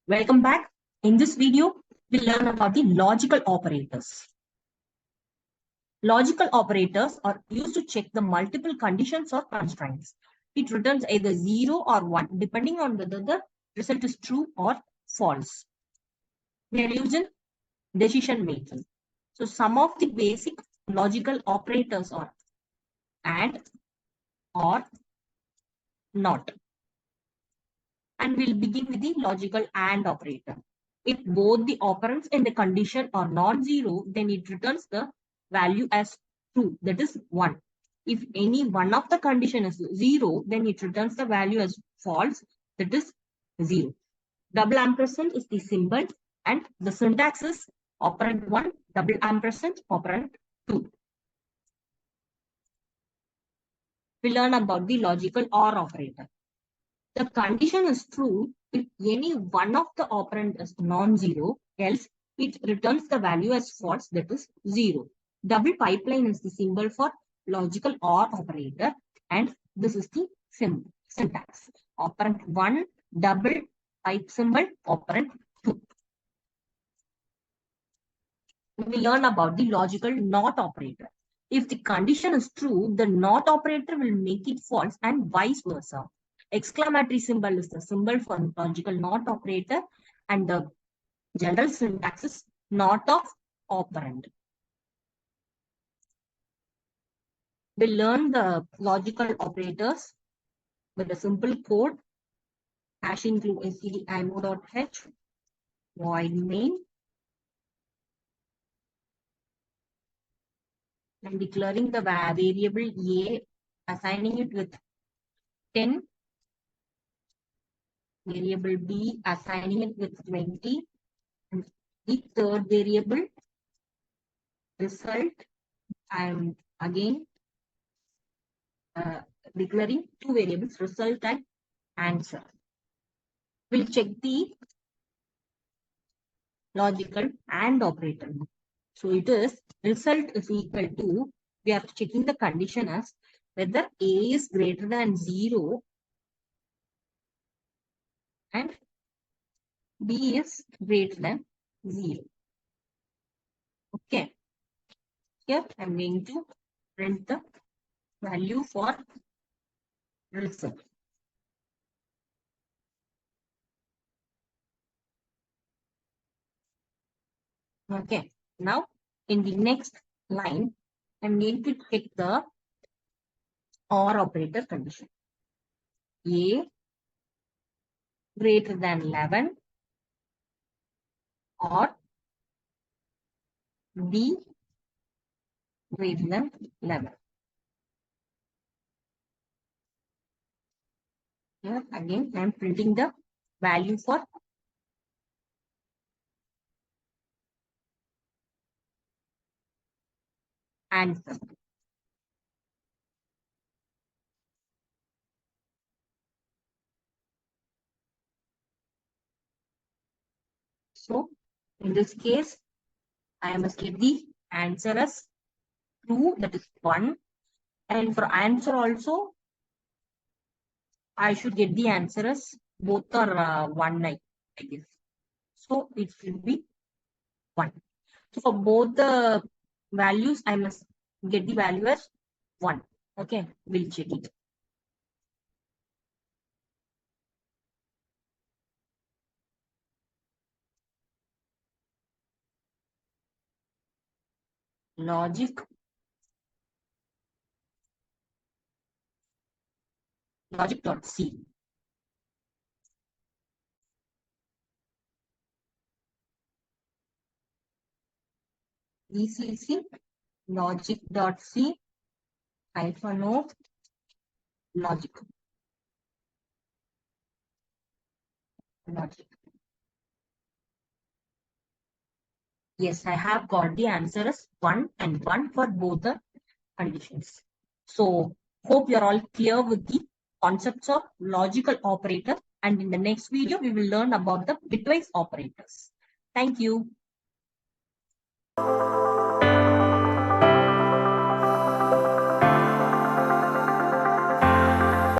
Welcome back. In this video, we'll learn about the logical operators. Logical operators are used to check the multiple conditions or constraints. It returns either 0 or 1 depending on whether the result is true or false. They are used in decision making. So some of the basic logical operators are and, or, not. And we'll begin with the logical AND operator. If both the operands in the condition are non-zero, then it returns the value as true, that is 1. If any one of the condition is 0, then it returns the value as false, that is 0. Double ampersand is the symbol and the syntax is operand 1, double ampersand, operand 2. We learn about the logical OR operator. The condition is true if any one of the operand is non-zero, else it returns the value as false, that is 0. Double pipeline is the symbol for logical OR operator, and this is the syntax. Operand 1, double pipe symbol, operand 2. We learn about the logical NOT operator. If the condition is true, the NOT operator will make it false and vice versa. Exclamatory symbol is the symbol for logical NOT operator, and the general syntax is not of operand. We'll learn the logical operators with a simple code. Hash include stdio.h, void main. I'm declaring the variable a, assigning it with 10. Variable b, assigning it with 20. And the third variable, result, I'm again declaring two variables, result and answer. We'll check the logical AND operator. So it is result is equal to, we are checking the condition as whether a is greater than 0 and b is greater than 0. Okay. Here I'm going to print the value for result. Okay. Now in the next line, I'm going to check the OR operator condition. A greater than 11 or B greater than 11. Here again, I am printing the value for answer. So in this case, I must get the answer as true, that is 1. And for answer also, I should get the answer as both are 1, I guess. So it should be 1. So for both the values, I must get the value as 1. Okay, we'll check it. Logic.c. ECC logic.c -o logic. Yes, I have got the answer as 1 and 1 for both the conditions. So hope you're all clear with the concepts of logical operator, and in the next video we will learn about the bitwise operators. Thank you.